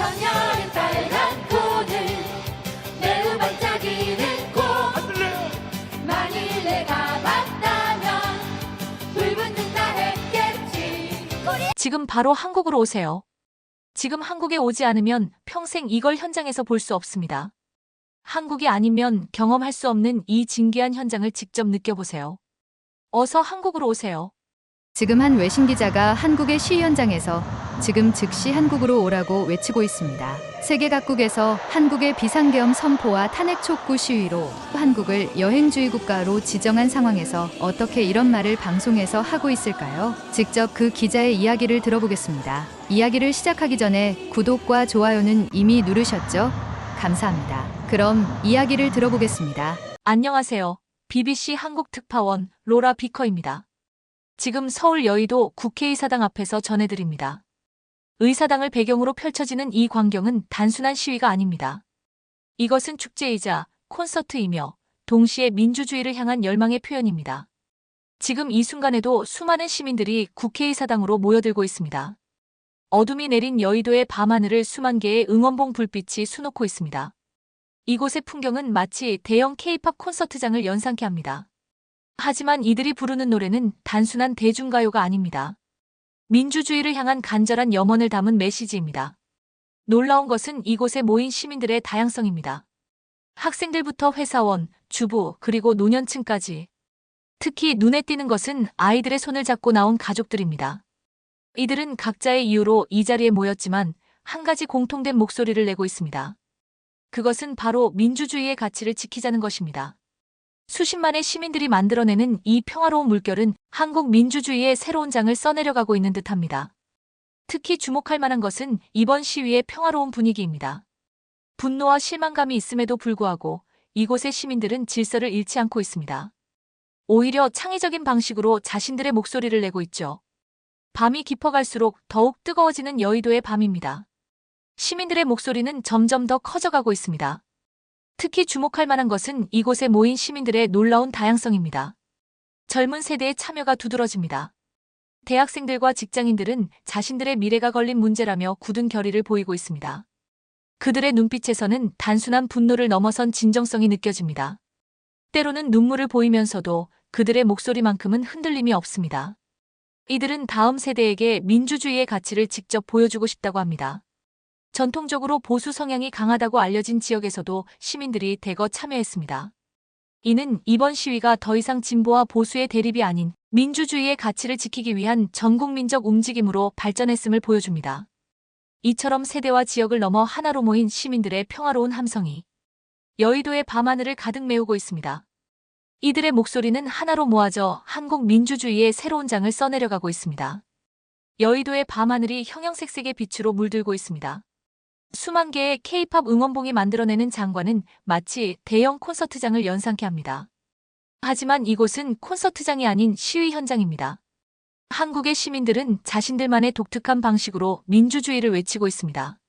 선녀의 빨간 코는 매우 반짝이는 꽃. 만일 내가 맞다면 불붙는다 했겠지. 지금 바로 한국으로 오세요. 지금 한국에 오지 않으면 평생 이걸 현장에서 볼 수 없습니다. 한국이 아니면 경험할 수 없는 이 진귀한 현장을 직접 느껴보세요. 어서 한국으로 오세요. 지금 한 외신 기자가 한국의 시위 현장에서 지금 즉시 한국으로 오라고 외치고 있습니다. 세계 각국에서 한국의 비상계엄 선포와 탄핵 촉구 시위로 한국을 여행주의 국가로 지정한 상황에서 어떻게 이런 말을 방송에서 하고 있을까요? 직접 그 기자의 이야기를 들어보겠습니다. 이야기를 시작하기 전에 구독과 좋아요는 이미 누르셨죠? 감사합니다. 그럼 이야기를 들어보겠습니다. 안녕하세요. BBC 한국 특파원 로라 비커입니다. 지금 서울 여의도 국회의사당 앞에서 전해드립니다. 의사당을 배경으로 펼쳐지는 이 광경은 단순한 시위가 아닙니다. 이것은 축제이자 콘서트이며 동시에 민주주의를 향한 열망의 표현입니다. 지금 이 순간에도 수많은 시민들이 국회의사당으로 모여들고 있습니다. 어둠이 내린 여의도의 밤하늘을 수만 개의 응원봉 불빛이 수놓고 있습니다. 이곳의 풍경은 마치 대형 K-팝 콘서트장을 연상케 합니다. 하지만 이들이 부르는 노래는 단순한 대중가요가 아닙니다. 민주주의를 향한 간절한 염원을 담은 메시지입니다. 놀라운 것은 이곳에 모인 시민들의 다양성입니다. 학생들부터 회사원, 주부, 그리고 노년층까지. 특히 눈에 띄는 것은 아이들의 손을 잡고 나온 가족들입니다. 이들은 각자의 이유로 이 자리에 모였지만 한 가지 공통된 목소리를 내고 있습니다. 그것은 바로 민주주의의 가치를 지키자는 것입니다. 수십만의 시민들이 만들어내는 이 평화로운 물결은 한국 민주주의의 새로운 장을 써내려가고 있는 듯합니다. 특히 주목할 만한 것은 이번 시위의 평화로운 분위기입니다. 분노와 실망감이 있음에도 불구하고 이곳의 시민들은 질서를 잃지 않고 있습니다. 오히려 창의적인 방식으로 자신들의 목소리를 내고 있죠. 밤이 깊어갈수록 더욱 뜨거워지는 여의도의 밤입니다. 시민들의 목소리는 점점 더 커져가고 있습니다. 특히 주목할 만한 것은 이곳에 모인 시민들의 놀라운 다양성입니다. 젊은 세대의 참여가 두드러집니다. 대학생들과 직장인들은 자신들의 미래가 걸린 문제라며 굳은 결의를 보이고 있습니다. 그들의 눈빛에서는 단순한 분노를 넘어선 진정성이 느껴집니다. 때로는 눈물을 보이면서도 그들의 목소리만큼은 흔들림이 없습니다. 이들은 다음 세대에게 민주주의의 가치를 직접 보여주고 싶다고 합니다. 전통적으로 보수 성향이 강하다고 알려진 지역에서도 시민들이 대거 참여했습니다. 이는 이번 시위가 더 이상 진보와 보수의 대립이 아닌 민주주의의 가치를 지키기 위한 전국민적 움직임으로 발전했음을 보여줍니다. 이처럼 세대와 지역을 넘어 하나로 모인 시민들의 평화로운 함성이 여의도의 밤하늘을 가득 메우고 있습니다. 이들의 목소리는 하나로 모아져 한국 민주주의의 새로운 장을 써내려가고 있습니다. 여의도의 밤하늘이 형형색색의 빛으로 물들고 있습니다. 수만 개의 K-팝 응원봉이 만들어내는 장관은 마치 대형 콘서트장을 연상케 합니다. 하지만 이곳은 콘서트장이 아닌 시위 현장입니다. 한국의 시민들은 자신들만의 독특한 방식으로 민주주의를 외치고 있습니다.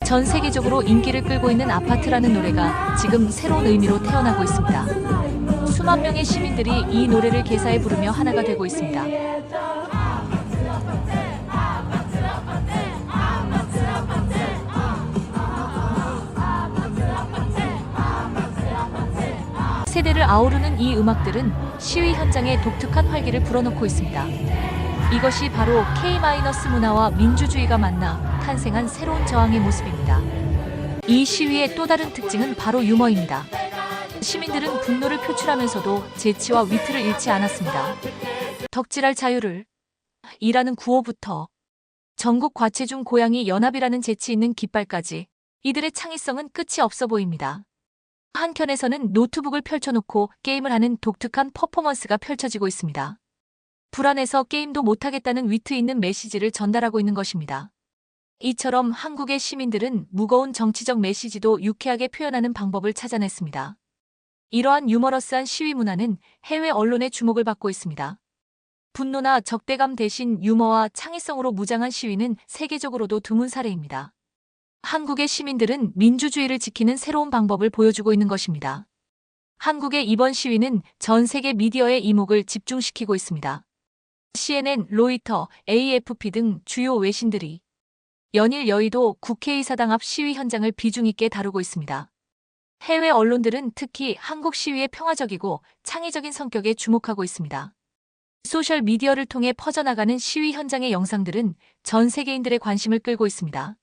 전 세계적으로 인기를 끌고 있는 아파트라는 노래가 지금 새로운 의미로 태어나고 있습니다. 수만 명의 시민들이 이 노래를 개사해 부르며 하나가 되고 있습니다. 세대를 아우르는 이 음악들은 시위 현장에 독특한 활기를 불어넣고 있습니다. 이것이 바로 K- 문화와 민주주의가 만나 탄생한 새로운 저항의 모습입니다. 이 시위의 또 다른 특징은 바로 유머입니다. 시민들은 분노를 표출하면서도 재치와 위트를 잃지 않았습니다. 덕질할 자유를 이라는 구호부터 전국 과체중 고양이 연합이라는 재치 있는 깃발까지 이들의 창의성은 끝이 없어 보입니다. 한켠에서는 노트북을 펼쳐놓고 게임을 하는 독특한 퍼포먼스가 펼쳐지고 있습니다. 불안해서 게임도 못하겠다는 위트 있는 메시지를 전달하고 있는 것입니다. 이처럼 한국의 시민들은 무거운 정치적 메시지도 유쾌하게 표현하는 방법을 찾아냈습니다. 이러한 유머러스한 시위 문화는 해외 언론의 주목을 받고 있습니다. 분노나 적대감 대신 유머와 창의성으로 무장한 시위는 세계적으로도 드문 사례입니다. 한국의 시민들은 민주주의를 지키는 새로운 방법을 보여주고 있는 것입니다. 한국의 이번 시위는 전 세계 미디어의 이목을 집중시키고 있습니다. CNN, 로이터, AFP 등 주요 외신들이 연일 여의도 국회의사당 앞 시위 현장을 비중 있게 다루고 있습니다. 해외 언론들은 특히 한국 시위의 평화적이고 창의적인 성격에 주목하고 있습니다. 소셜 미디어를 통해 퍼져나가는 시위 현장의 영상들은 전 세계인들의 관심을 끌고 있습니다.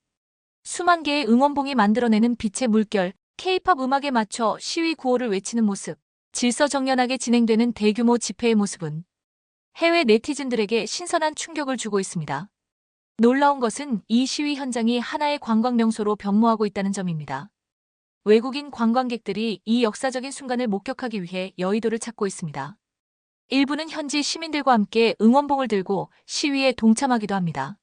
수만 개의 응원봉이 만들어내는 빛의 물결, K-팝 음악에 맞춰 시위 구호를 외치는 모습, 질서정연하게 진행되는 대규모 집회의 모습은 해외 네티즌들에게 신선한 충격을 주고 있습니다. 놀라운 것은 이 시위 현장이 하나의 관광 명소로 변모하고 있다는 점입니다. 외국인 관광객들이 이 역사적인 순간을 목격하기 위해 여의도를 찾고 있습니다. 일부는 현지 시민들과 함께 응원봉을 들고 시위에 동참하기도 합니다.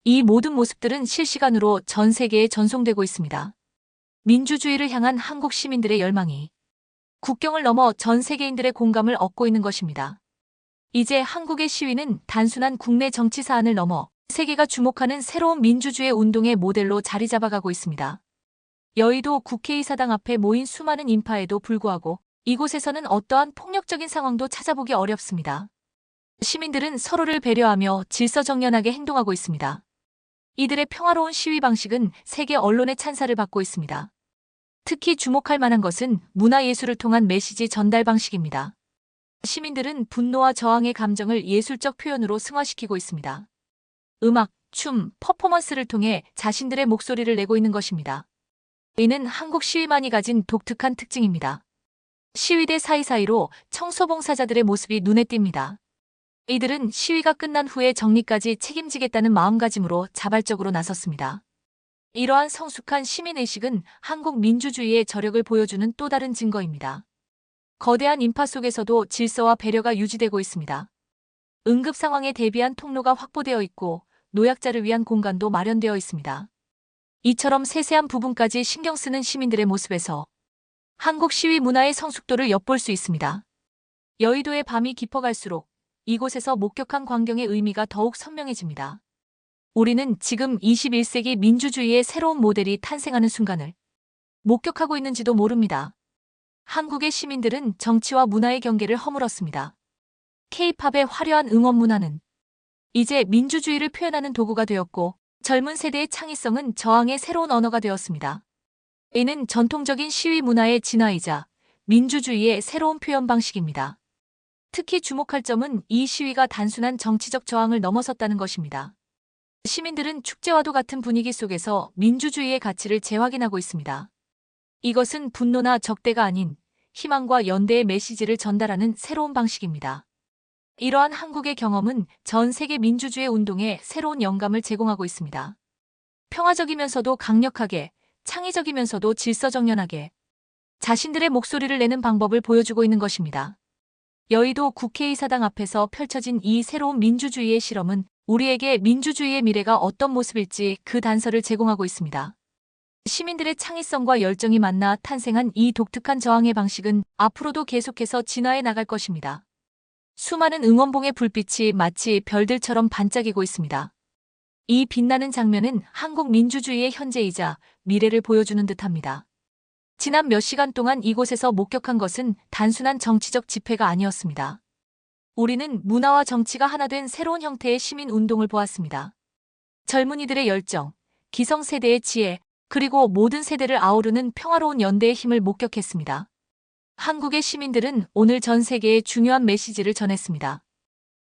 이 모든 모습들은 실시간으로 전 세계에 전송되고 있습니다. 민주주의를 향한 한국 시민들의 열망이 국경을 넘어 전 세계인들의 공감을 얻고 있는 것입니다. 이제 한국의 시위는 단순한 국내 정치 사안을 넘어 세계가 주목하는 새로운 민주주의 운동의 모델로 자리 잡아가고 있습니다. 여의도 국회의사당 앞에 모인 수많은 인파에도 불구하고 이곳에서는 어떠한 폭력적인 상황도 찾아보기 어렵습니다. 시민들은 서로를 배려하며 질서정연하게 행동하고 있습니다. 이들의 평화로운 시위 방식은 세계 언론의 찬사를 받고 있습니다. 특히 주목할 만한 것은 문화예술을 통한 메시지 전달 방식입니다. 시민들은 분노와 저항의 감정을 예술적 표현으로 승화시키고 있습니다. 음악, 춤, 퍼포먼스를 통해 자신들의 목소리를 내고 있는 것입니다. 이는 한국 시위만이 가진 독특한 특징입니다. 시위대 사이사이로 청소봉사자들의 모습이 눈에 띕니다. 이들은 시위가 끝난 후에 정리까지 책임지겠다는 마음가짐으로 자발적으로 나섰습니다. 이러한 성숙한 시민의식은 한국 민주주의의 저력을 보여주는 또 다른 증거입니다. 거대한 인파 속에서도 질서와 배려가 유지되고 있습니다. 응급 상황에 대비한 통로가 확보되어 있고 노약자를 위한 공간도 마련되어 있습니다. 이처럼 세세한 부분까지 신경 쓰는 시민들의 모습에서 한국 시위 문화의 성숙도를 엿볼 수 있습니다. 여의도의 밤이 깊어갈수록 이곳에서 목격한 광경의 의미가 더욱 선명해집니다. 우리는 지금 21세기 민주주의의 새로운 모델이 탄생하는 순간을 목격하고 있는지도 모릅니다. 한국의 시민들은 정치와 문화의 경계를 허물었습니다. K-팝의 화려한 응원 문화는 이제 민주주의를 표현하는 도구가 되었고 젊은 세대의 창의성은 저항의 새로운 언어가 되었습니다. 이는 전통적인 시위 문화의 진화이자 민주주의의 새로운 표현 방식입니다. 특히 주목할 점은 이 시위가 단순한 정치적 저항을 넘어섰다는 것입니다. 시민들은 축제와도 같은 분위기 속에서 민주주의의 가치를 재확인하고 있습니다. 이것은 분노나 적대가 아닌 희망과 연대의 메시지를 전달하는 새로운 방식입니다. 이러한 한국의 경험은 전 세계 민주주의 운동에 새로운 영감을 제공하고 있습니다. 평화적이면서도 강력하게, 창의적이면서도 질서정연하게 자신들의 목소리를 내는 방법을 보여주고 있는 것입니다. 여의도 국회의사당 앞에서 펼쳐진 이 새로운 민주주의의 실험은 우리에게 민주주의의 미래가 어떤 모습일지 그 단서를 제공하고 있습니다. 시민들의 창의성과 열정이 만나 탄생한 이 독특한 저항의 방식은 앞으로도 계속해서 진화해 나갈 것입니다. 수많은 응원봉의 불빛이 마치 별들처럼 반짝이고 있습니다. 이 빛나는 장면은 한국 민주주의의 현재이자 미래를 보여주는 듯합니다. 지난 몇 시간 동안 이곳에서 목격한 것은 단순한 정치적 집회가 아니었습니다. 우리는 문화와 정치가 하나 된 새로운 형태의 시민 운동을 보았습니다. 젊은이들의 열정, 기성세대의 지혜, 그리고 모든 세대를 아우르는 평화로운 연대의 힘을 목격했습니다. 한국의 시민들은 오늘 전 세계에 중요한 메시지를 전했습니다.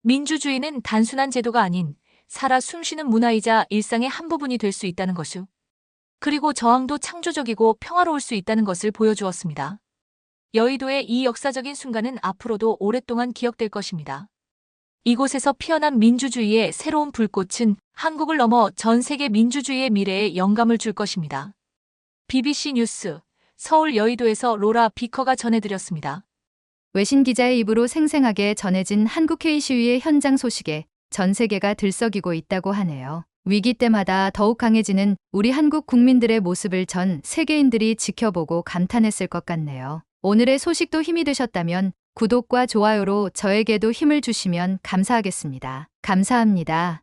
민주주의는 단순한 제도가 아닌 살아 숨쉬는 문화이자 일상의 한 부분이 될 수 있다는 것을, 그리고 저항도 창조적이고 평화로울 수 있다는 것을 보여주었습니다. 여의도의 이 역사적인 순간은 앞으로도 오랫동안 기억될 것입니다. 이곳에서 피어난 민주주의의 새로운 불꽃은 한국을 넘어 전 세계 민주주의의 미래에 영감을 줄 것입니다. BBC 뉴스 서울 여의도에서 로라 비커가 전해드렸습니다. 외신 기자의 입으로 생생하게 전해진 한국 K 시위의 현장 소식에 전 세계가 들썩이고 있다고 하네요. 위기 때마다 더욱 강해지는 우리 한국 국민들의 모습을 전 세계인들이 지켜보고 감탄했을 것 같네요. 오늘의 소식도 힘이 되셨다면 구독과 좋아요로 저에게도 힘을 주시면 감사하겠습니다. 감사합니다.